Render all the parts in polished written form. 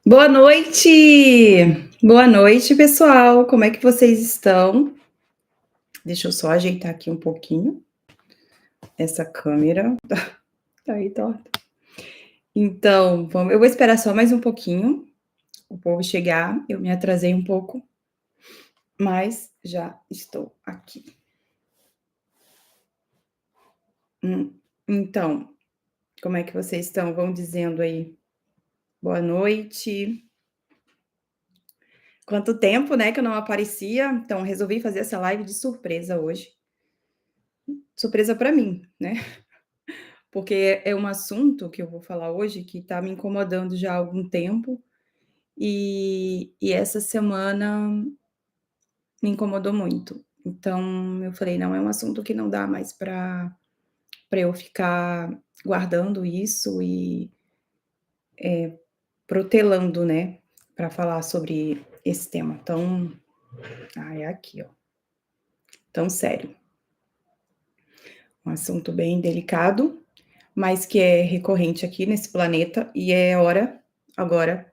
Boa noite! Boa noite, pessoal. Como é que vocês estão? Deixa eu só ajeitar aqui um pouquinho essa câmera. Tá aí torta. Então, eu vou esperar só mais um pouquinho o povo chegar. Eu me atrasei um pouco, mas já estou aqui. Então, como é que vocês estão? Vão dizendo aí. Boa noite. Quanto tempo, né, que eu não aparecia? Então, resolvi fazer essa live de surpresa hoje. Surpresa para mim, né? Porque é um assunto que eu vou falar hoje que está me incomodando já há algum tempo, e essa semana me incomodou muito. Então eu falei: "Não, é um assunto que não dá mais para eu ficar guardando isso e protelando, né, para falar sobre esse tema tão" é aqui, ó, tão sério. Um assunto bem delicado, mas que é recorrente aqui nesse planeta e é hora agora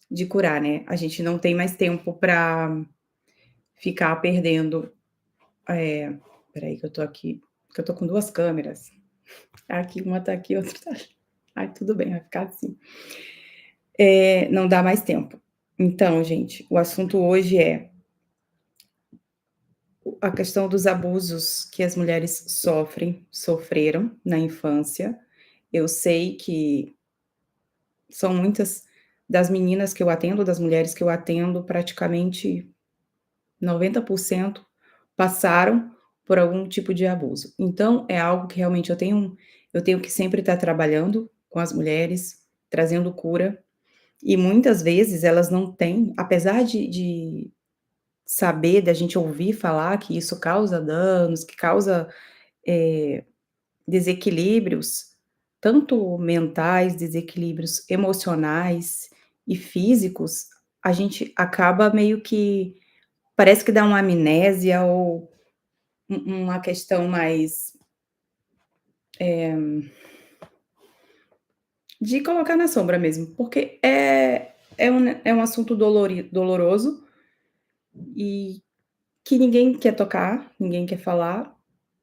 de curar, né. A gente não tem mais tempo para ficar perdendo, espera aí que eu tô aqui, que eu tô com 2 câmeras. Aqui, uma tá aqui, outra tá ali. Ai, tudo bem, vai ficar assim. Não dá mais tempo. Então, gente, o assunto hoje é a questão dos abusos que as mulheres sofreram na infância. Eu sei que são muitas das meninas que eu atendo, das mulheres que eu atendo, praticamente 90% passaram por algum tipo de abuso. Então é algo que realmente eu tenho que sempre estar trabalhando com as mulheres, trazendo cura, e muitas vezes elas não têm, apesar de saber, da gente ouvir falar que isso causa danos, que causa, eh, desequilíbrios, tanto mentais, desequilíbrios emocionais e físicos, a gente acaba meio que parece que dá uma amnésia ou uma questão mais, de colocar na sombra mesmo, porque é um assunto doloroso e que ninguém quer tocar, ninguém quer falar,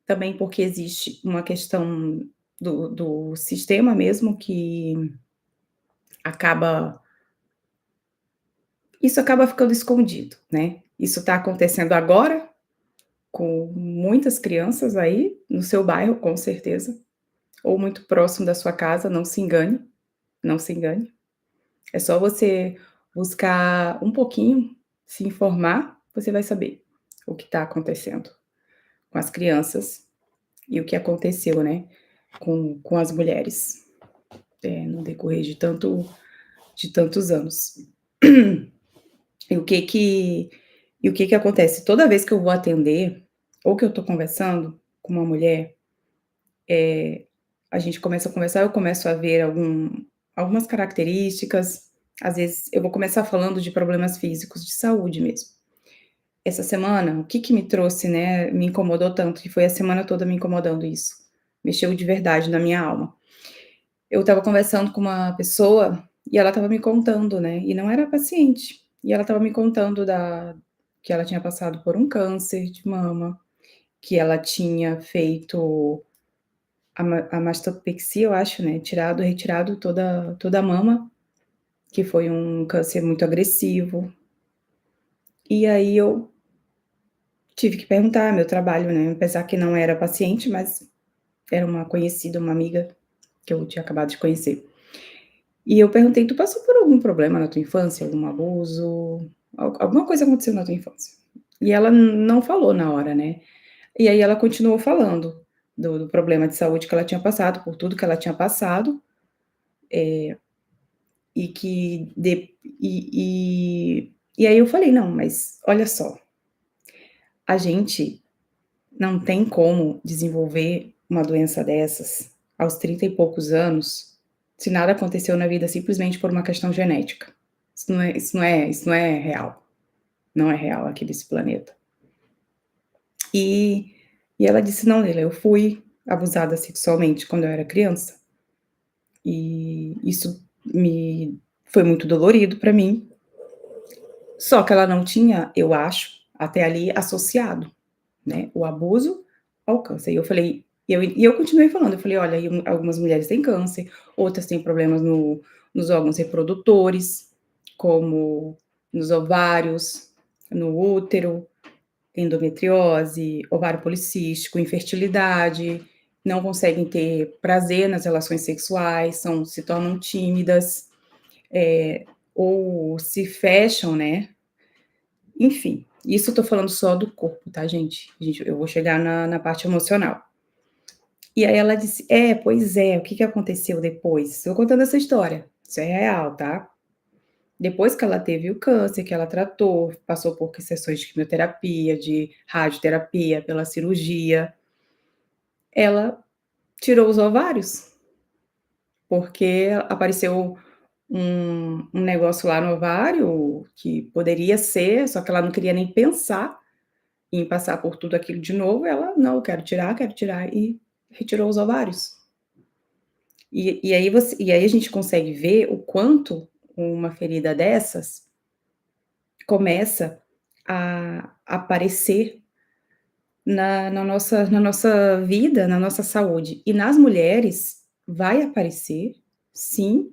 também porque existe uma questão do sistema mesmo que acaba isso acaba ficando escondido, né. Isso está acontecendo agora, com muitas crianças aí no seu bairro, com certeza, ou muito próximo da sua casa, não se engane, não se engane. É só você buscar um pouquinho, se informar, você vai saber o que está acontecendo com as crianças e o que aconteceu, né, com as mulheres, no decorrer de tantos anos. E o que que acontece? Toda vez que eu vou atender, ou que eu estou conversando com uma mulher, a gente começa a conversar, eu começo a ver algumas características, às vezes eu vou começar falando de problemas físicos, de saúde mesmo. Essa semana, o que que me trouxe, né, me incomodou tanto, que foi a semana toda me incomodando isso, mexeu de verdade na minha alma. Eu estava conversando com uma pessoa, e ela estava me contando, né, e não era paciente, e ela estava me contando que ela tinha passado por um câncer de mama, que ela tinha feito a mastopexia, eu acho, né, retirado toda a mama, que foi um câncer muito agressivo. E aí eu tive que perguntar meu trabalho, né, apesar que não era paciente, mas era uma conhecida, uma amiga que eu tinha acabado de conhecer. E eu perguntei: "Tu passou por algum problema na tua infância, algum abuso? Alguma coisa aconteceu na tua infância?". E ela não falou na hora, né. E aí ela continuou falando do problema de saúde que ela tinha passado, por tudo que ela tinha passado, e que de e aí eu falei: "Não, mas olha só, a gente não tem como desenvolver uma doença dessas aos 30 e poucos anos, se nada aconteceu na vida simplesmente por uma questão genética. Isso não é real, não é real aqui desse planeta". E e ela disse: "Não, Leila, eu fui abusada sexualmente quando eu era criança, e isso me Foi muito dolorido para mim, só que ela não tinha, eu acho, até ali associado, né, o abuso ao câncer. E eu falei e eu continuei falando, eu falei: "Olha, algumas mulheres têm câncer, outras têm problemas nos órgãos reprodutores, como nos ovários, no útero, endometriose, ovário policístico, infertilidade, não conseguem ter prazer nas relações sexuais, se tornam tímidas, ou se fecham, né, enfim, isso eu tô falando só do corpo, tá, gente, eu vou chegar na parte emocional. E aí ela disse: "É, pois é, o que que aconteceu depois?". Tô contando essa história, isso é real, tá. Depois que ela teve o câncer, que ela tratou, passou por sessões de quimioterapia, de radioterapia, pela cirurgia, ela tirou os ovários, porque apareceu um negócio lá no ovário que poderia ser, só que ela não queria nem pensar em passar por tudo aquilo de novo, ela: "Não, eu quero tirar", e retirou os ovários. E aí a gente consegue ver o quanto uma ferida dessas começa a aparecer na nossa vida, na nossa saúde. E nas mulheres vai aparecer, sim,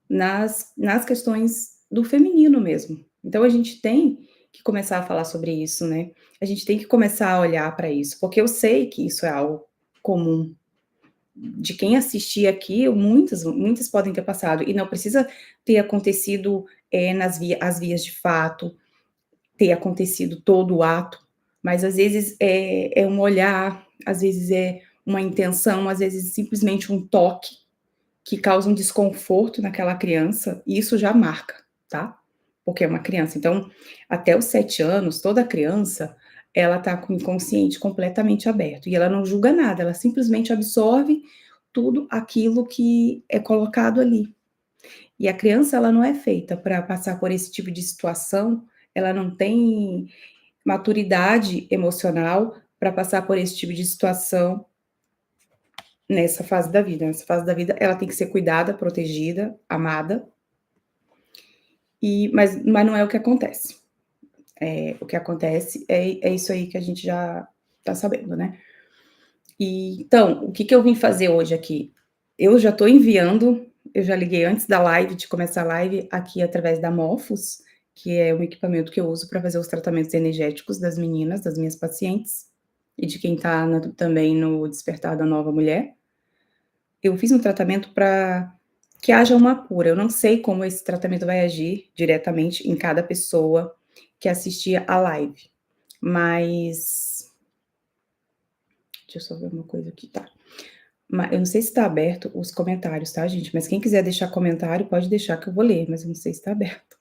nas questões do feminino mesmo. Então a gente tem que começar a falar sobre isso, né. A gente tem que começar a olhar para isso, porque eu sei que isso é algo comum. De quem assistir aqui, muitas podem ter passado, e não precisa ter acontecido, as vias de fato, ter acontecido todo o ato, mas às vezes é um olhar, às vezes é uma intenção, às vezes simplesmente um toque que causa um desconforto naquela criança, e isso já marca, tá? Porque é uma criança. Então, até os 7 anos, toda criança, ela tá com o inconsciente completamente aberto, e ela não julga nada, ela simplesmente absorve tudo aquilo que é colocado ali. E a criança, ela não é feita para passar por esse tipo de situação, ela não tem maturidade emocional para passar por esse tipo de situação nessa fase da vida. Nessa fase da vida, ela tem que ser cuidada, protegida, amada, mas não é o que acontece. O que acontece é isso aí que a gente já tá sabendo, né. E então, o que que eu vim fazer hoje aqui? Eu já tô enviando, eu já liguei antes da live, de começar a live, aqui através da Morphos, que é um equipamento que eu uso para fazer os tratamentos energéticos das meninas, das minhas pacientes, e de quem tá também no Despertar da Nova Mulher. Eu fiz um tratamento para que haja uma cura. Eu não sei como esse tratamento vai agir diretamente em cada pessoa que assistir a live, mas deixa eu só ver uma coisa aqui, tá. Eu não sei se tá aberto os comentários, tá, gente, mas quem quiser deixar comentário, pode deixar que eu vou ler, mas eu não sei se tá aberto.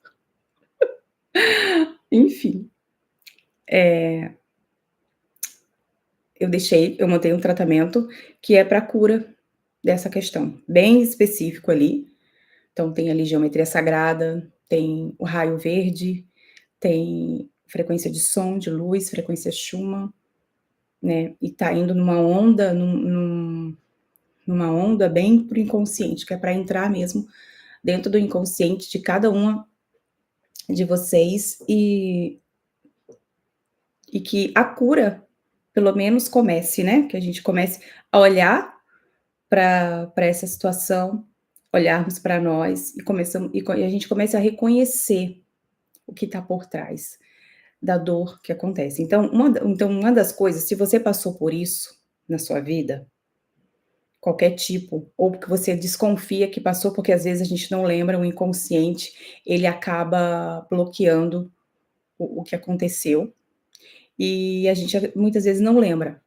Enfim, eu montei um tratamento que é para cura dessa questão, bem específico ali. Então tem ali geometria sagrada, tem o raio verde, tem frequência de som, de luz, frequência Schumann, né, e tá indo numa onda bem para o inconsciente, que é para entrar mesmo dentro do inconsciente de cada uma de vocês, e que a cura, pelo menos comece, né, que a gente comece a olhar para essa situação, olharmos para nós e a gente comece a reconhecer o que está por trás da dor que acontece. Então uma das coisas, se você passou por isso na sua vida, qualquer tipo, ou porque você desconfia que passou, porque às vezes a gente não lembra, o inconsciente, ele acaba bloqueando o que aconteceu, e a gente muitas vezes não lembra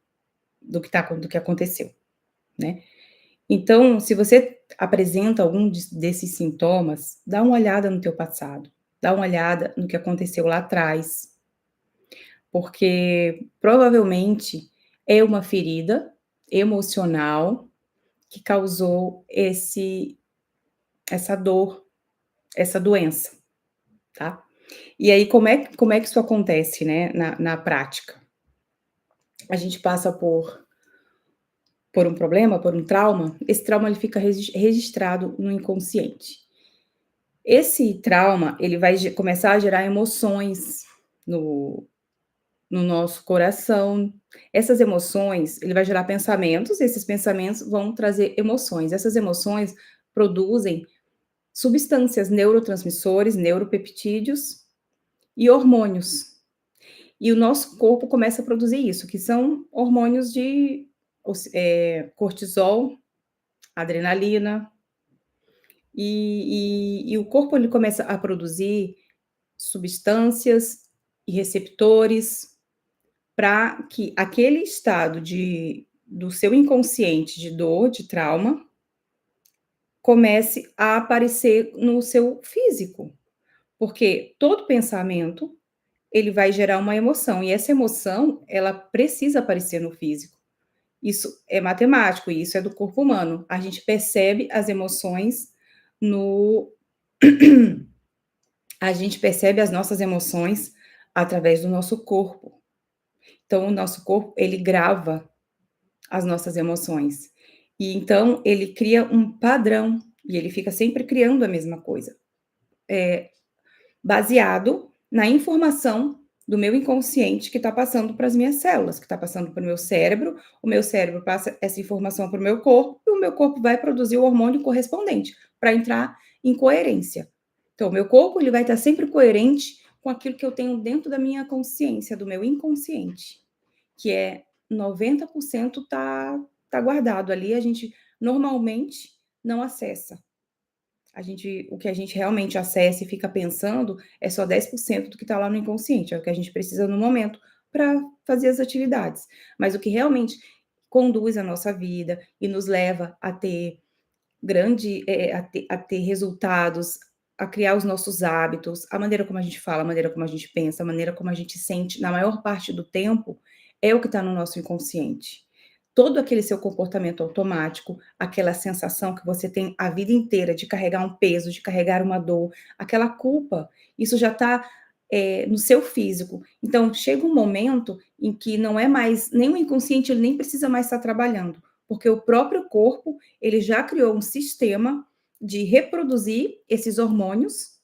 do que aconteceu, né. Então, se você apresenta algum desses sintomas, dá uma olhada no teu passado, dá uma olhada no que aconteceu lá atrás, porque provavelmente é uma ferida emocional que causou essa dor, essa doença, tá. E aí como é que isso acontece, né, na prática? A gente passa por um problema, por um trauma, esse trauma ele fica registrado no inconsciente. Esse trauma, ele vai começar a gerar emoções no no nosso coração. Essas emoções, ele vai gerar pensamentos, esses pensamentos vão trazer emoções. Essas emoções produzem substâncias, neurotransmissores, neuropeptídeos e hormônios. E o nosso corpo começa a produzir isso, que são hormônios de cortisol, adrenalina, e o corpo ele começa a produzir substâncias e receptores para que aquele estado do seu inconsciente de dor, de trauma, comece a aparecer no seu físico, porque todo pensamento, ele vai gerar uma emoção, e essa emoção, ela precisa aparecer no físico. Isso é matemático, e isso é do corpo humano. A gente percebe as emoções no a gente percebe as nossas emoções através do nosso corpo. Então o nosso corpo, ele grava as nossas emoções. E então ele cria um padrão, e ele fica sempre criando a mesma coisa, baseado na informação do meu inconsciente que está passando para as minhas células, que está passando para o meu cérebro passa essa informação para o meu corpo, e o meu corpo vai produzir o hormônio correspondente, para entrar em coerência. Então, o meu corpo ele vai estar sempre coerente com aquilo que eu tenho dentro da minha consciência, do meu inconsciente, que é 90% tá guardado ali, a gente normalmente não acessa. O que a gente realmente acessa e fica pensando é só 10% do que está lá no inconsciente, é o que a gente precisa no momento para fazer as atividades. Mas o que realmente conduz a nossa vida e nos leva a ter a ter resultados, a criar os nossos hábitos, a maneira como a gente fala, a maneira como a gente pensa, a maneira como a gente sente, na maior parte do tempo, é o que está no nosso inconsciente. Todo aquele seu comportamento automático, aquela sensação que você tem a vida inteira de carregar um peso, de carregar uma dor, aquela culpa, isso já está no seu físico. Então, chega um momento em que não é mais, nem o inconsciente, ele nem precisa mais estar trabalhando, porque o próprio corpo, ele já criou um sistema de reproduzir esses hormônios,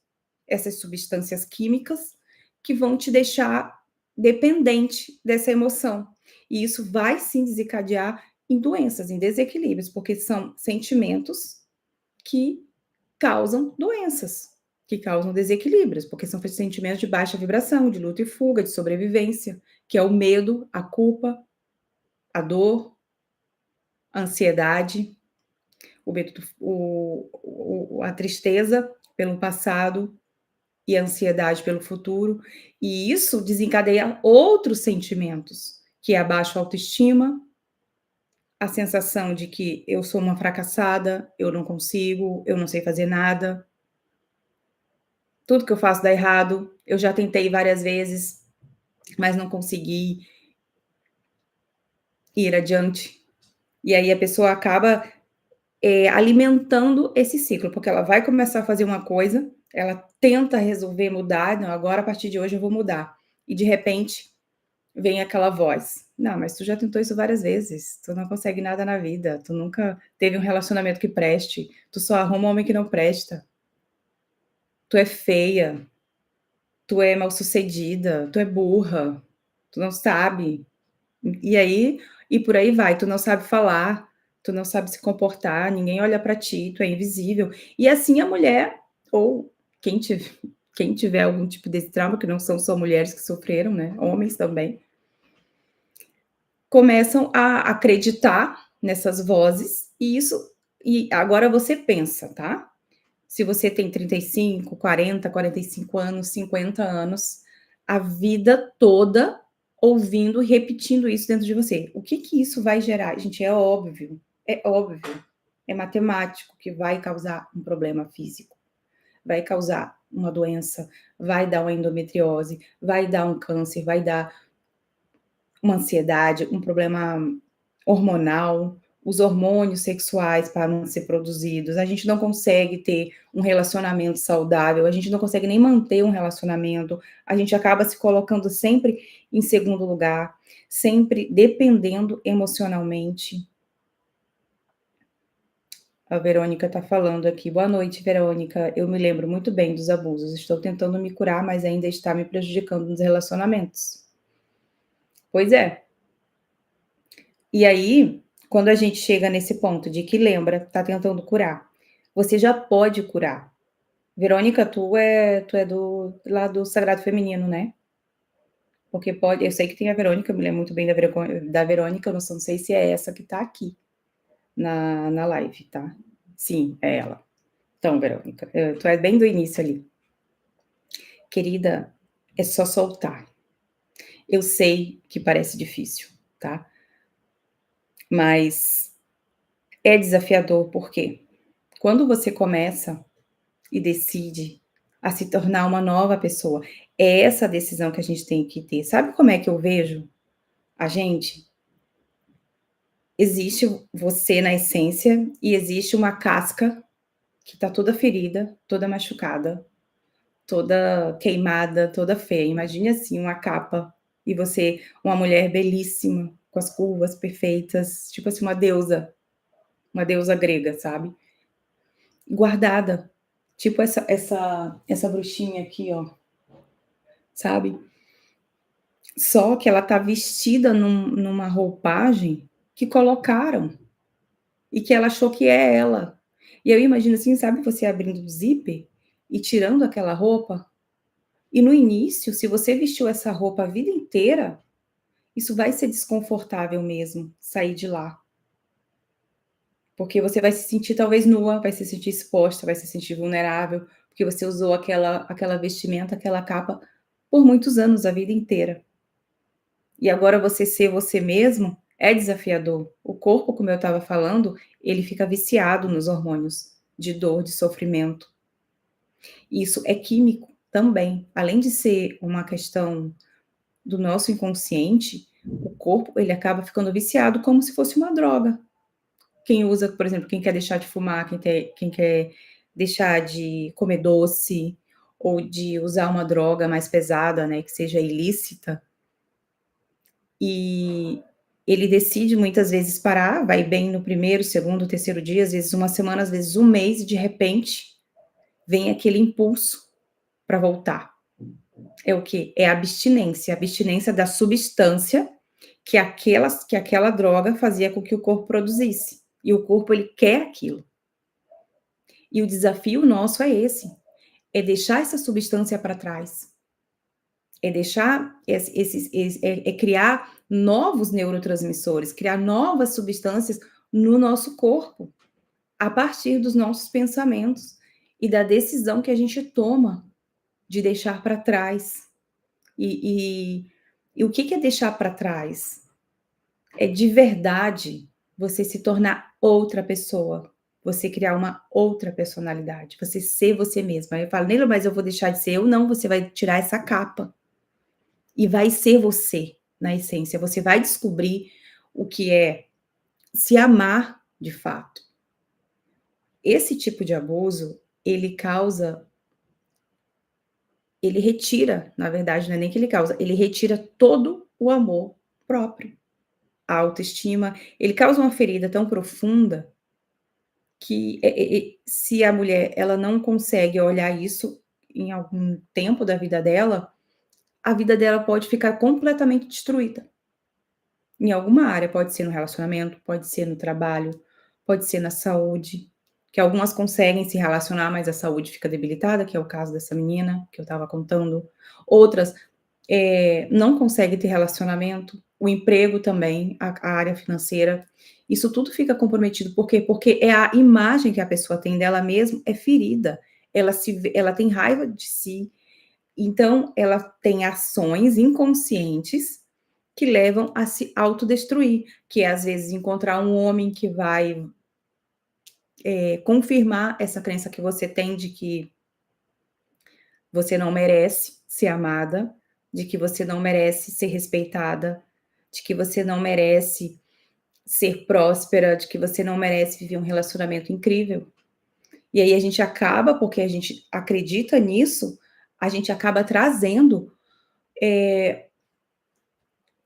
essas substâncias químicas, que vão te deixar dependente dessa emoção. E isso vai sim desencadear em doenças, em desequilíbrios, porque são sentimentos que causam doenças, que causam desequilíbrios, porque são sentimentos de baixa vibração, de luta e fuga, de sobrevivência, que é o medo, a culpa, a dor, a ansiedade, o medo, a tristeza pelo passado e a ansiedade pelo futuro. E isso desencadeia outros sentimentos, que é a baixa autoestima, a sensação de que eu sou uma fracassada, eu não consigo, eu não sei fazer nada, tudo que eu faço dá errado, eu já tentei várias vezes, mas não consegui ir adiante. E aí a pessoa acaba alimentando esse ciclo, porque ela vai começar a fazer uma coisa, ela tenta resolver mudar, não, agora a partir de hoje eu vou mudar. E de repente vem aquela voz: "Não, mas tu já tentou isso várias vezes, tu não consegue nada na vida, tu nunca teve um relacionamento que preste, tu só arruma homem que não presta, tu é feia, tu é mal-sucedida, tu é burra, tu não sabe". E aí, e por aí vai, tu não sabe falar, tu não sabe se comportar, ninguém olha pra ti, tu é invisível. E assim a mulher, ou quem tiver quem tiver algum tipo desse trauma, que não são só mulheres que sofreram, né, homens também, começam a acreditar nessas vozes, e agora você pensa, tá, se você tem 35, 40, 45 anos, 50 anos, a vida toda ouvindo e repetindo isso dentro de você. O que que isso vai gerar? Gente, é óbvio, é matemático que vai causar um problema físico, vai causar uma doença, vai dar uma endometriose, vai dar um câncer, vai dar uma ansiedade, um problema hormonal, os hormônios sexuais param de ser produzidos, a gente não consegue ter um relacionamento saudável, a gente não consegue nem manter um relacionamento, a gente acaba se colocando sempre em segundo lugar, sempre dependendo emocionalmente. A Verônica está falando aqui: "Boa noite, Verônica. Eu me lembro muito bem dos abusos. Estou tentando me curar, mas ainda está me prejudicando nos relacionamentos". Pois é. E aí, quando a gente chega nesse ponto de que lembra, tá tentando curar, você já pode curar. Verônica, tu é do lá do sagrado feminino, né? Porque pode eu sei que tem a Verônica, eu me lembro muito bem da Verônica, eu não sei se é essa que tá aqui na live, tá? Sim, é ela. Então, Verônica, tu é bem do início ali. Querida, é só soltar. Eu sei que parece difícil, tá? Mas é desafiador, porque quando você começa e decide a se tornar uma nova pessoa, é essa decisão que a gente tem que ter. Sabe como é que eu vejo a gente? Existe você na essência e existe uma casca que tá toda ferida, toda machucada, toda queimada, toda feia. Imagine assim, uma capa e você, uma mulher belíssima, com as curvas perfeitas, tipo assim, uma deusa grega, sabe? Guardada, tipo essa bruxinha aqui, ó, sabe? Só que ela tá vestida numa roupagem que colocaram e que ela achou que é ela. E eu imagino assim, sabe, você abrindo o zíper e tirando aquela roupa, e no início, se você vestiu essa roupa a vida inteira, isso vai ser desconfortável mesmo, sair de lá. Porque você vai se sentir talvez nua, vai se sentir exposta, vai se sentir vulnerável, porque você usou aquela vestimenta, aquela capa por muitos anos, a vida inteira. E agora você ser você mesmo é desafiador. O corpo, como eu estava falando, ele fica viciado nos hormônios de dor, de sofrimento. Isso é químico também. Além de ser uma questão do nosso inconsciente, o corpo ele acaba ficando viciado como se fosse uma droga. Quem usa, por exemplo, quem quer deixar de fumar, quem quer deixar de comer doce ou de usar uma droga mais pesada, né, que seja ilícita, e ele decide muitas vezes parar, vai bem no primeiro, segundo, terceiro dia, às vezes uma semana, às vezes um mês, e de repente vem aquele impulso para voltar. É o que? É a abstinência da substância que aquela droga fazia com que o corpo produzisse. E o corpo ele quer aquilo. E o desafio nosso é esse, é deixar essa substância para trás. É deixar é criar novos neurotransmissores, criar novas substâncias no nosso corpo, a partir dos nossos pensamentos e da decisão que a gente toma de deixar para trás. E, e, e o que é deixar para trás? É de verdade você se tornar outra pessoa, você criar uma outra personalidade, você ser você mesma. Aí eu falo, Neila, mas eu vou deixar de ser eu? Não, você vai tirar essa capa e vai ser você, na essência. Você vai descobrir o que é se amar de fato. Esse tipo de abuso, ele retira, na verdade, não é nem que ele causa, ele retira todo o amor próprio, a autoestima. Ele causa uma ferida tão profunda que se a mulher ela não consegue olhar isso em algum tempo da vida dela, a vida dela pode ficar completamente destruída. Em alguma área, pode ser no relacionamento, pode ser no trabalho, pode ser na saúde, que algumas conseguem se relacionar, mas a saúde fica debilitada, que é o caso dessa menina que eu estava contando. Outras, não conseguem ter relacionamento, o emprego também, a área financeira, isso tudo fica comprometido, por quê? Porque é a imagem que a pessoa tem dela mesma é ferida, ela tem raiva de si, então ela tem ações inconscientes que levam a se autodestruir, que é às vezes encontrar um homem que vai, confirmar essa crença que você tem de que você não merece ser amada, de que você não merece ser respeitada, de que você não merece ser próspera, de que você não merece viver um relacionamento incrível. E aí a gente acaba, porque a gente acredita nisso, a gente acaba trazendo,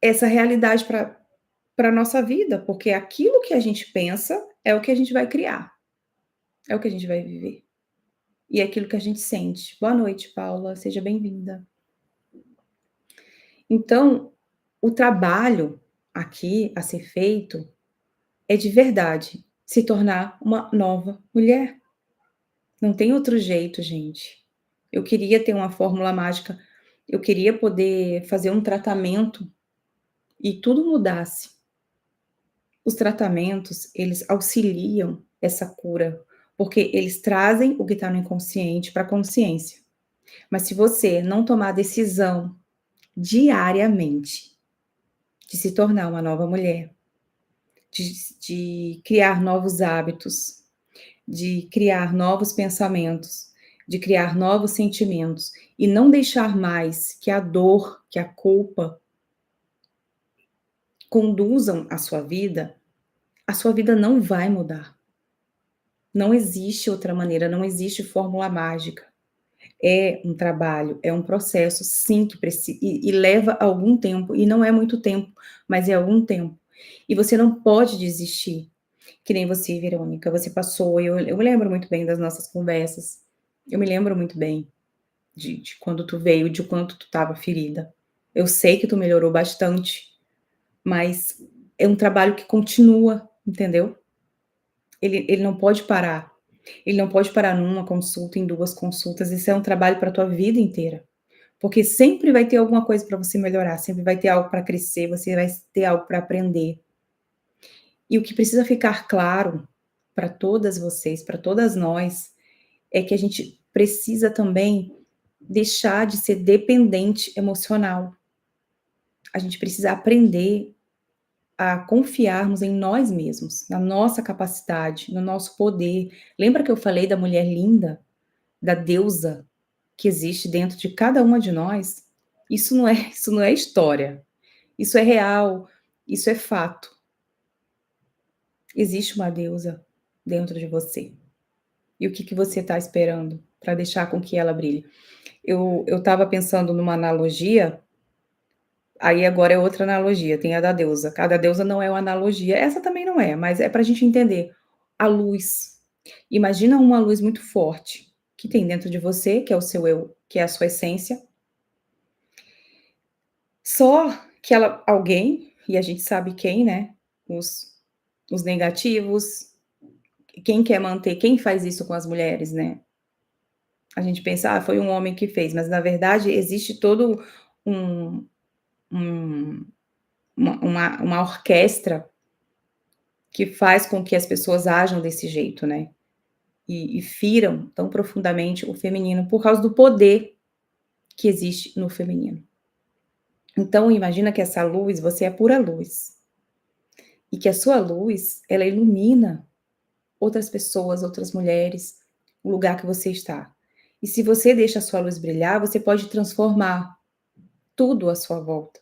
essa realidade para a nossa vida, porque aquilo que a gente pensa é o que a gente vai criar. É o que a gente vai viver. E é aquilo que a gente sente. Boa noite, Paula, seja bem-vinda. Então, o trabalho aqui a ser feito é de verdade se tornar uma nova mulher. Não tem outro jeito, gente. Eu queria ter uma fórmula mágica, eu queria poder fazer um tratamento e tudo mudasse. Os tratamentos, eles auxiliam essa cura, porque eles trazem o que está no inconsciente para a consciência. Mas se você não tomar a decisão diariamente de se tornar uma nova mulher, de criar novos hábitos, de criar novos pensamentos, de criar novos sentimentos e não deixar mais que a dor, que a culpa conduzam a sua vida não vai mudar. Não existe outra maneira, não existe fórmula mágica. É um trabalho, é um processo, sim, que precisa e leva algum tempo, e não é muito tempo, mas é algum tempo. E você não pode desistir, que nem você, Verônica, você passou, eu me lembro muito bem das nossas conversas, eu me lembro muito bem de quando tu veio, de quanto tu estava ferida. Eu sei que tu melhorou bastante, mas é um trabalho que continua, entendeu? Ele não pode parar. Ele não pode parar numa consulta, em 2 consultas, isso é um trabalho para a tua vida inteira. Porque sempre vai ter alguma coisa para você melhorar, sempre vai ter algo para crescer, você vai ter algo para aprender. E o que precisa ficar claro para todas vocês, para todas nós, é que a gente precisa também deixar de ser dependente emocional. A gente precisa aprender a confiarmos em nós mesmos, na nossa capacidade, no nosso poder. Lembra que eu falei da mulher linda, da deusa que existe dentro de cada uma de nós? Isso não é história. Isso é real, isso é fato. Existe uma deusa dentro de você. E o que que você está esperando para deixar com que ela brilhe? Eu estava pensando numa analogia, aí agora é outra analogia, tem a da deusa. Cada deusa não é uma analogia, essa também não é, mas é para a gente entender. A luz. Imagina uma luz muito forte que tem dentro de você, que é o seu eu, que é a sua essência. Só que ela, alguém, e a gente sabe quem, né? Os negativos, quem quer manter, quem faz isso com as mulheres, né? A gente pensa, ah, foi um homem que fez, mas na verdade existe todo um, um uma orquestra que faz com que as pessoas ajam desse jeito, né? E firam tão profundamente o feminino por causa do poder que existe no feminino. Então, imagina que essa luz, você é pura luz. E que a sua luz, ela ilumina outras pessoas, outras mulheres, o lugar que você está. E se você deixa a sua luz brilhar, você pode transformar tudo à sua volta.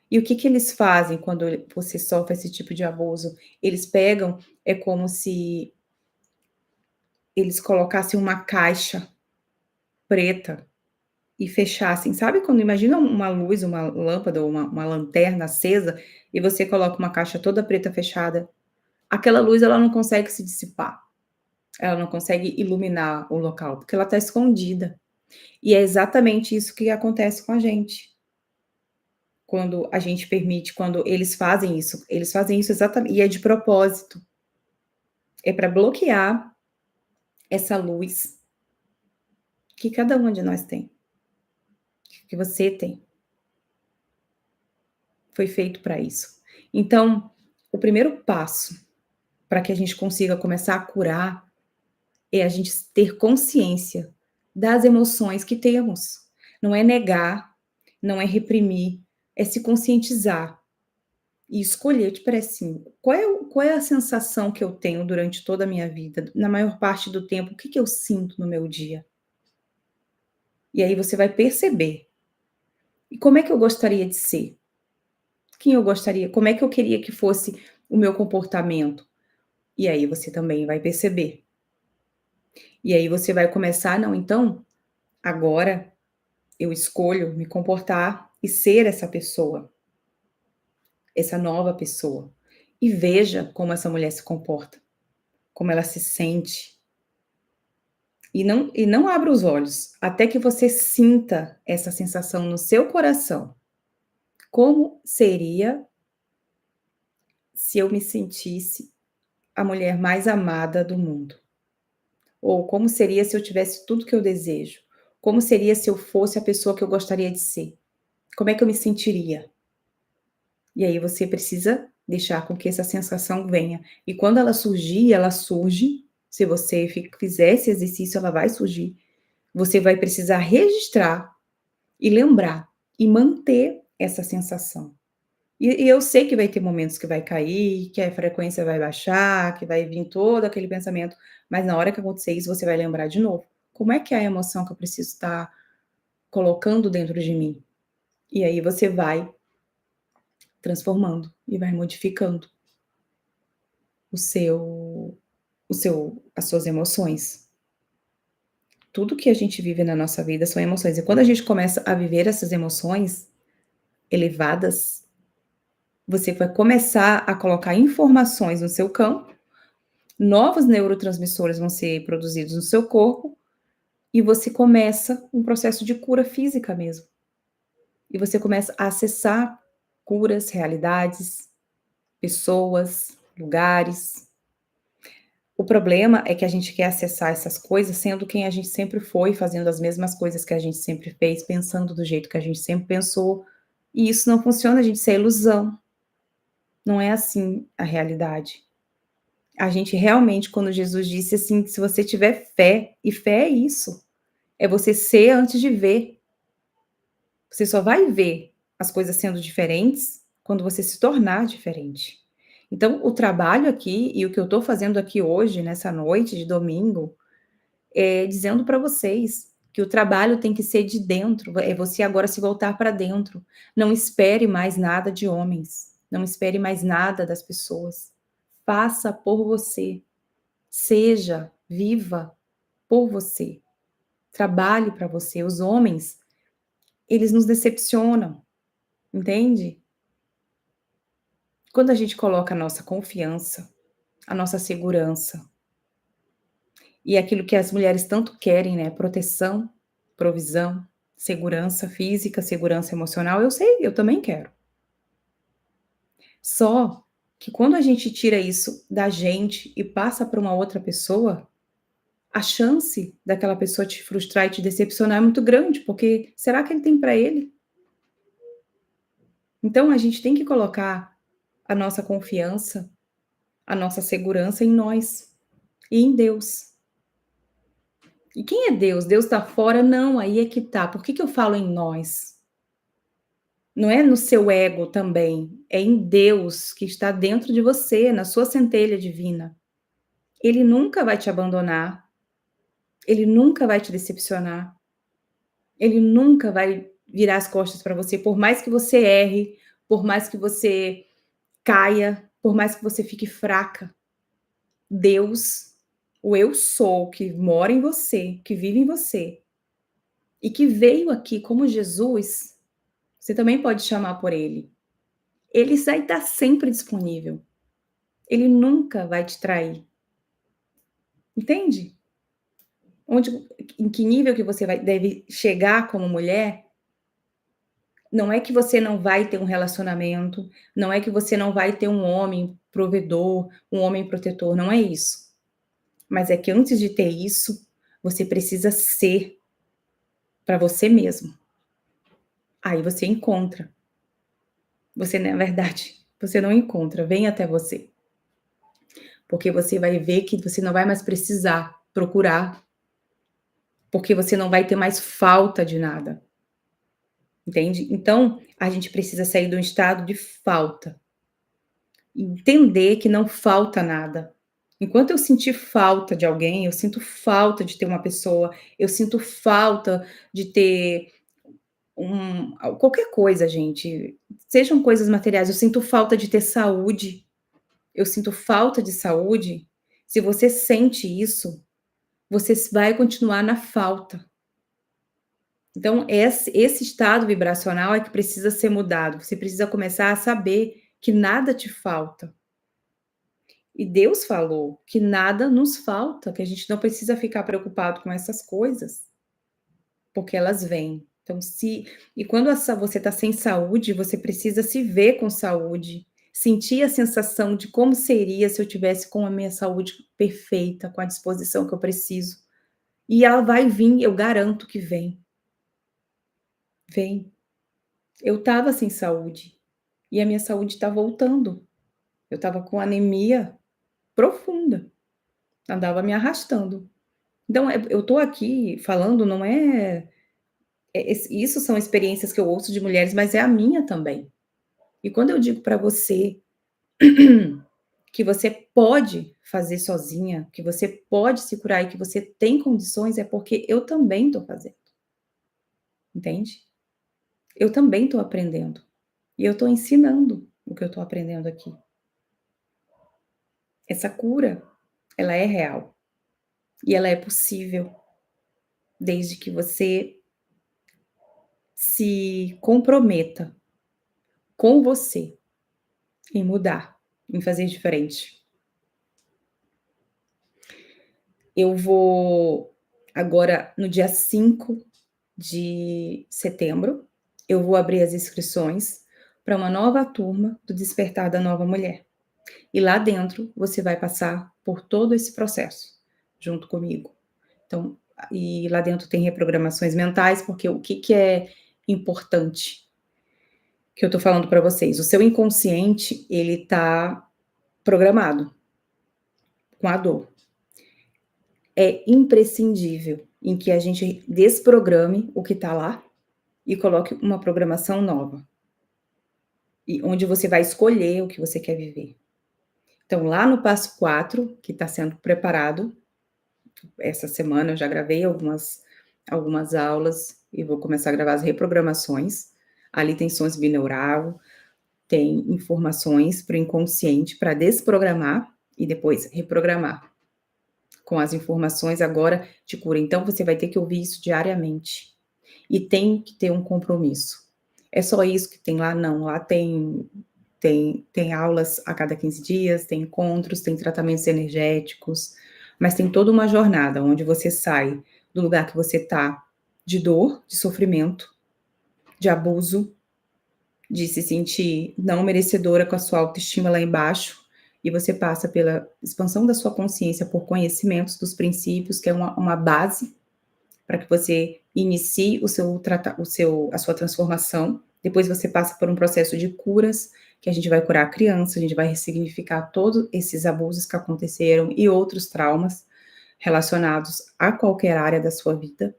E o que que eles fazem quando você sofre esse tipo de abuso? Eles pegam, é como se eles colocassem uma caixa preta e fechassem. Sabe quando imagina uma luz, uma lâmpada ou uma lanterna acesa e você coloca uma caixa toda preta fechada? Aquela luz ela não consegue se dissipar, ela não consegue iluminar o local, porque ela está escondida. E é exatamente isso que acontece com a gente. Quando a gente permite, quando eles fazem isso exatamente, e é de propósito. É para bloquear essa luz que cada uma de nós tem, que você tem. Foi feito para isso. Então, o primeiro passo para que a gente consiga começar a curar é a gente ter consciência das emoções que temos. Não é negar, não é reprimir, é se conscientizar e escolher, tipo assim, qual é a sensação que eu tenho durante toda a minha vida, na maior parte do tempo, o que que eu sinto no meu dia? E aí você vai perceber. E como é que eu gostaria de ser? Quem eu gostaria? Como é que eu queria que fosse o meu comportamento? E aí você também vai perceber. E aí você vai começar, não, então, agora eu escolho me comportar e ser essa pessoa, essa nova pessoa. E veja como essa mulher se comporta, como ela se sente. E não abra os olhos, até que você sinta essa sensação no seu coração. Como seria se eu me sentisse a mulher mais amada do mundo? Ou como seria se eu tivesse tudo que eu desejo? Como seria se eu fosse a pessoa que eu gostaria de ser? Como é que eu me sentiria? E aí você precisa deixar com que essa sensação venha. E quando ela surgir, ela surge. Se você fizer esse exercício, ela vai surgir. Você vai precisar registrar e lembrar e manter essa sensação. E eu sei que vai ter momentos que vai cair, que a frequência vai baixar, que vai vir todo aquele pensamento, mas na hora que acontecer isso, você vai lembrar de novo. Como é que é a emoção que eu preciso estar colocando dentro de mim? E aí você vai transformando e vai modificando o seu as suas emoções. Tudo que a gente vive na nossa vida são emoções, e quando a gente começa a viver essas emoções elevadas, você vai começar a colocar informações no seu campo, novos neurotransmissores vão ser produzidos no seu corpo, e você começa um processo de cura física mesmo. E você começa a acessar curas, realidades, pessoas, lugares. O problema é que a gente quer acessar essas coisas sendo quem a gente sempre foi, fazendo as mesmas coisas que a gente sempre fez, pensando do jeito que a gente sempre pensou, e isso não funciona, gente, isso é ilusão. Não é assim a realidade. A gente realmente, quando Jesus disse assim, que se você tiver fé, e fé é isso, é você ser antes de ver. Você só vai ver as coisas sendo diferentes quando você se tornar diferente. Então, o trabalho aqui e o que eu estou fazendo aqui hoje, nessa noite de domingo, é dizendo para vocês que o trabalho tem que ser de dentro, é você agora se voltar para dentro. Não espere mais nada de homens, não espere mais nada das pessoas. Faça por você. Seja, viva por você. Trabalhe para você. Os homens, eles nos decepcionam, entende? Quando a gente coloca a nossa confiança, a nossa segurança e aquilo que as mulheres tanto querem, né, proteção, provisão, segurança física, segurança emocional, eu sei, eu também quero. Só que quando a gente tira isso da gente e passa para uma outra pessoa, a chance daquela pessoa te frustrar e te decepcionar é muito grande, porque será que ele tem para ele? Então a gente tem que colocar a nossa confiança, a nossa segurança em nós e em Deus. E quem é Deus? Deus está fora? Não, aí é que tá. Por que que eu falo em nós? Não é no seu ego também, é em Deus que está dentro de você, na sua centelha divina. Ele nunca vai te abandonar, ele nunca vai te decepcionar, ele nunca vai virar as costas para você, por mais que você erre, por mais que você caia, por mais que você fique fraca. Deus, o eu sou que mora em você, que vive em você e que veio aqui como Jesus, você também pode chamar por ele. Ele vai estar sempre disponível. Ele nunca vai te trair. Entende? Onde, em que nível que você deve chegar como mulher, não é que você não vai ter um relacionamento, não é que você não vai ter um homem provedor, um homem protetor, não é isso. Mas é que antes de ter isso, você precisa ser para você mesmo. Aí você encontra. Você, na verdade, você não encontra, vem até você. Porque você vai ver que você não vai mais precisar procurar, porque você não vai ter mais falta de nada, entende? Então, a gente precisa sair de um estado de falta, entender que não falta nada. Enquanto eu sentir falta de alguém, eu sinto falta de ter uma pessoa, eu sinto falta de ter qualquer coisa, gente, sejam coisas materiais, eu sinto falta de ter saúde, eu sinto falta de saúde. Se você sente isso, você vai continuar na falta. Então, esse estado vibracional é que precisa ser mudado. Você precisa começar a saber que nada te falta. E Deus falou que nada nos falta, que a gente não precisa ficar preocupado com essas coisas, porque elas vêm. Então, se e quando você está sem saúde, você precisa se ver com saúde, sentir a sensação de como seria se eu tivesse com a minha saúde perfeita, com a disposição que eu preciso. E ela vai vir, eu garanto que vem. Vem. Eu estava sem saúde e a minha saúde está voltando. Eu estava com anemia profunda, andava me arrastando. Então, eu tô aqui falando, não é, isso são experiências que eu ouço de mulheres, mas é a minha também. E quando eu digo para você que você pode fazer sozinha, que você pode se curar e que você tem condições, é porque eu também tô fazendo, entende? Eu também tô aprendendo. E eu tô ensinando o que eu tô aprendendo aqui. Essa cura, ela é real e ela é possível, desde que você se comprometa com você em mudar, em fazer diferente. Eu vou agora no dia 5 de setembro, eu vou abrir as inscrições para uma nova turma do Despertar da Nova Mulher. E lá dentro você vai passar por todo esse processo, junto comigo. Então, e lá dentro tem reprogramações mentais, porque o que é importante que eu tô falando para vocês? O seu inconsciente, ele tá programado com a dor. É imprescindível em que a gente desprograme o que tá lá e coloque uma programação nova. E onde você vai escolher o que você quer viver. Então, lá no passo 4, que está sendo preparado, essa semana eu já gravei algumas aulas e vou começar a gravar as reprogramações. Ali tem sons bineural, tem informações para o inconsciente para desprogramar e depois reprogramar com as informações agora de cura. Então você vai ter que ouvir isso diariamente e tem que ter um compromisso. É só isso que tem lá? Não, lá tem aulas a cada 15 dias, tem encontros, tem tratamentos energéticos, mas tem toda uma jornada onde você sai do lugar que você tá, de dor, de sofrimento, de abuso, de se sentir não merecedora com a sua autoestima lá embaixo, e você passa pela expansão da sua consciência por conhecimentos dos princípios, que é uma base para que você inicie a sua transformação. Depois você passa por um processo de curas, que a gente vai curar a criança, a gente vai ressignificar todos esses abusos que aconteceram e outros traumas relacionados a qualquer área da sua vida.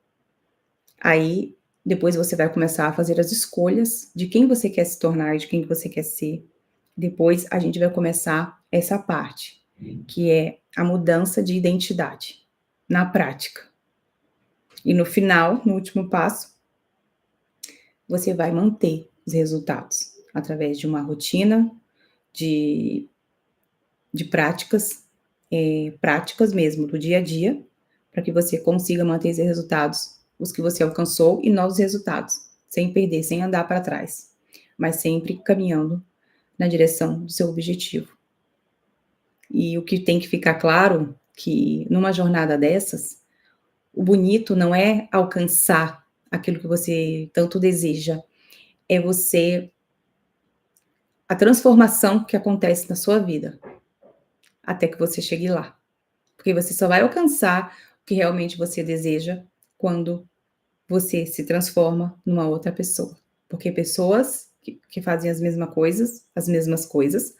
Aí, depois você vai começar a fazer as escolhas de quem você quer se tornar, de quem você quer ser. Depois a gente vai começar essa parte, que é a mudança de identidade, na prática. E no final, no último passo, você vai manter os resultados através de uma rotina de práticas, práticas mesmo, do dia a dia, para que você consiga manter esses resultados, os que você alcançou e novos resultados, sem perder, sem andar para trás, mas sempre caminhando na direção do seu objetivo. E o que tem que ficar claro, que numa jornada dessas, o bonito não é alcançar aquilo que você tanto deseja, é você, a transformação que acontece na sua vida, até que você chegue lá. Porque você só vai alcançar o que realmente você deseja quando você se transforma numa outra pessoa. Porque pessoas que fazem as mesmas coisas,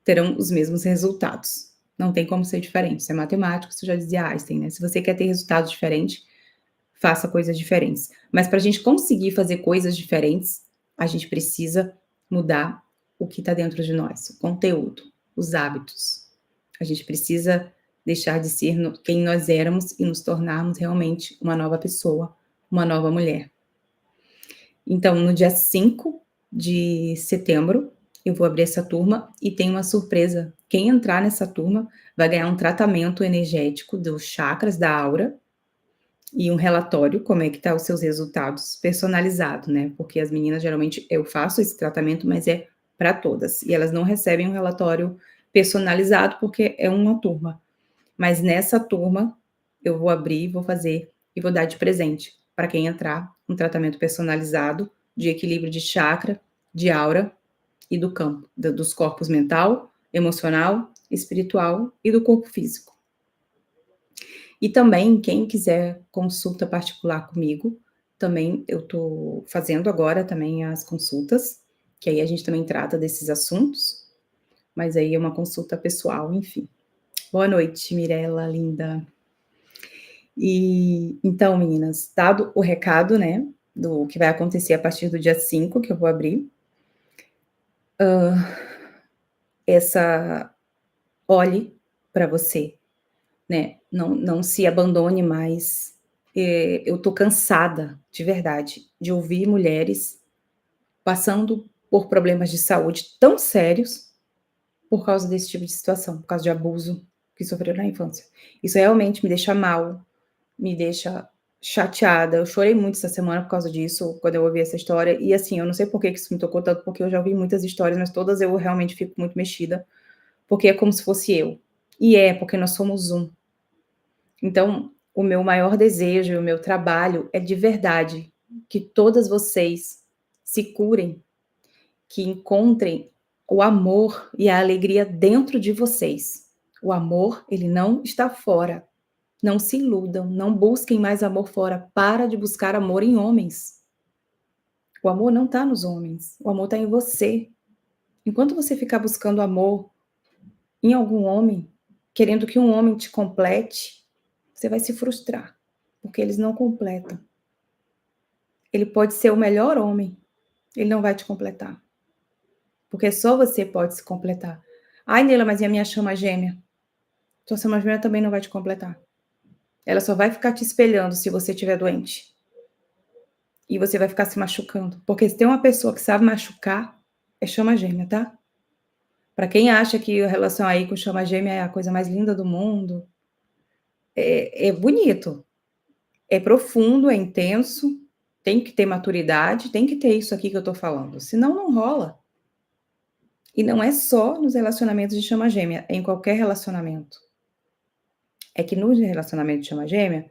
terão os mesmos resultados. Não tem como ser diferente. Isso é matemático, isso já dizia Einstein, né? Se você quer ter resultados diferentes, faça coisas diferentes. Mas para a gente conseguir fazer coisas diferentes, a gente precisa mudar o que está dentro de nós, o conteúdo, os hábitos. A gente precisa deixar de ser quem nós éramos e nos tornarmos realmente uma nova pessoa, uma nova mulher. Então, no dia 5 de setembro, eu vou abrir essa turma e tem uma surpresa. Quem entrar nessa turma vai ganhar um tratamento energético dos chakras da aura e um relatório, como é que tá os seus resultados, personalizado, né? Porque as meninas, geralmente, eu faço esse tratamento, mas é para todas. E elas não recebem um relatório personalizado, porque é uma turma. Mas nessa turma, eu vou abrir, vou fazer e vou dar de presente para quem entrar, um tratamento personalizado de equilíbrio de chakra, de aura e do campo, dos corpos mental, emocional, espiritual e do corpo físico. E também, quem quiser consulta particular comigo, também eu estou fazendo agora também as consultas, que aí a gente também trata desses assuntos, mas aí é uma consulta pessoal, enfim. Boa noite, Mirela linda. E então, meninas, dado o recado, né, do que vai acontecer a partir do dia 5, que eu vou abrir, essa olhe para você, né, não se abandone mais. Eu tô cansada, de verdade, de ouvir mulheres passando por problemas de saúde tão sérios por causa desse tipo de situação, por causa de abuso que sofreu na infância. Isso realmente me deixa mal, me deixa chateada. Eu chorei muito essa semana por causa disso, quando eu ouvi essa história. E assim, eu não sei por que isso me tocou tanto, porque eu já ouvi muitas histórias, mas todas eu realmente fico muito mexida, porque é como se fosse eu. E é, porque nós somos um. Então, o meu maior desejo e o meu trabalho é de verdade que todas vocês se curem, que encontrem o amor e a alegria dentro de vocês. O amor, ele não está fora. Não se iludam, não busquem mais amor fora. Para de buscar amor em homens. O amor não está nos homens, o amor está em você. Enquanto você ficar buscando amor em algum homem, querendo que um homem te complete, você vai se frustrar, porque eles não completam. Ele pode ser o melhor homem, ele não vai te completar, porque só você pode se completar. Ai, Neila, mas e a minha chama gêmea? Sua chama gêmea também não vai te completar. Ela só vai ficar te espelhando se você estiver doente. E você vai ficar se machucando. Porque se tem uma pessoa que sabe machucar, é chama gêmea, tá? Para quem acha que a relação aí com chama gêmea é a coisa mais linda do mundo, é bonito, é profundo, é intenso, tem que ter maturidade, tem que ter isso aqui que eu tô falando, senão não rola. E não é só nos relacionamentos de chama gêmea, é em qualquer relacionamento. É que no relacionamento de chama gêmea,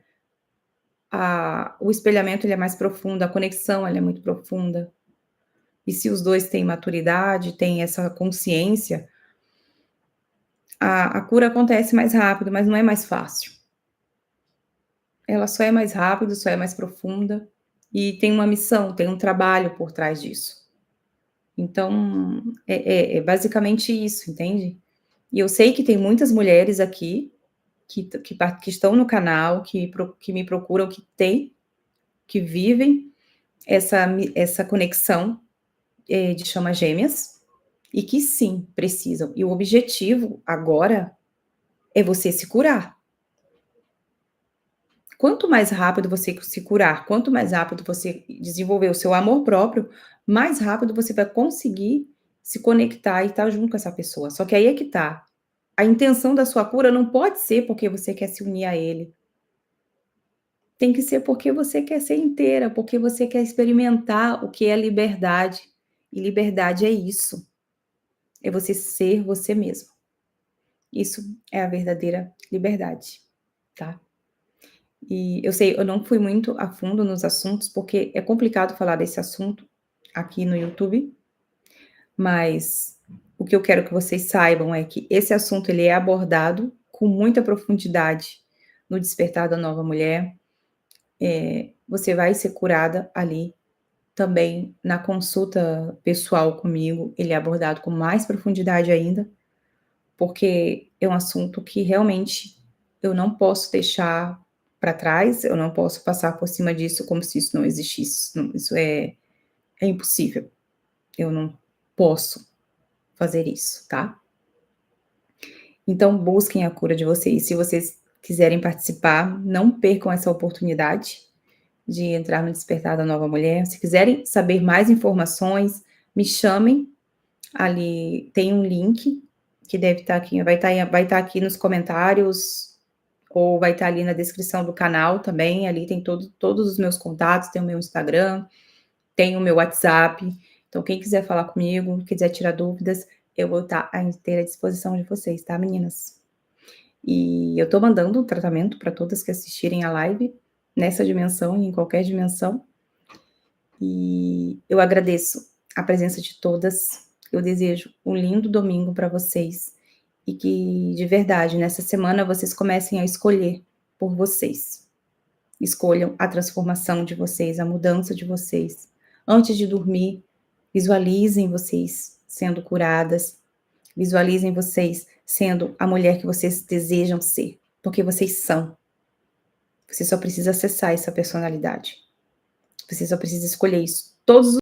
o espelhamento ele é mais profundo, a conexão ela é muito profunda. E se os dois têm maturidade, têm essa consciência, a cura acontece mais rápido, mas não é mais fácil. Ela só é mais rápido, só é mais profunda e tem uma missão, tem um trabalho por trás disso. Então, é basicamente isso, entende? E eu sei que tem muitas mulheres aqui que estão no canal, que me procuram, que vivem essa conexão de chama gêmeas e que sim, precisam. E o objetivo agora é você se curar. Quanto mais rápido você se curar, quanto mais rápido você desenvolver o seu amor próprio, mais rápido você vai conseguir se conectar e estar junto com essa pessoa. Só que aí é que tá. A intenção da sua cura não pode ser porque você quer se unir a ele. Tem que ser porque você quer ser inteira, porque você quer experimentar o que é liberdade. E liberdade é isso. É você ser você mesmo. Isso é a verdadeira liberdade, tá? E eu sei, eu não fui muito a fundo nos assuntos, porque é complicado falar desse assunto aqui no YouTube, mas o que eu quero que vocês saibam é que esse assunto ele é abordado com muita profundidade no Despertar da Nova Mulher. Você vai ser curada ali também na consulta pessoal comigo, ele é abordado com mais profundidade ainda, porque é um assunto que realmente eu não posso deixar para trás, eu não posso passar por cima disso como se isso não existisse. Não, isso é impossível. Eu não posso fazer isso, tá? Então busquem a cura de vocês. Se vocês quiserem participar, não percam essa oportunidade de entrar no Despertar da Nova Mulher. Se quiserem saber mais informações, me chamem. Ali tem um link que deve estar aqui, vai estar aqui nos comentários ou vai estar ali na descrição do canal também. Ali tem todos os meus contatos, tem o meu Instagram, tem o meu WhatsApp. Então, quem quiser falar comigo, quiser tirar dúvidas, eu vou estar à inteira disposição de vocês, tá, meninas? E eu tô mandando um tratamento para todas que assistirem a live, nessa dimensão e em qualquer dimensão. E eu agradeço a presença de todas. Eu desejo um lindo domingo para vocês e que, de verdade, nessa semana vocês comecem a escolher por vocês. Escolham a transformação de vocês, a mudança de vocês. Antes de dormir, visualizem vocês sendo curadas, visualizem vocês sendo a mulher que vocês desejam ser, porque vocês são. Você só precisa acessar essa personalidade. Você só precisa escolher isso todos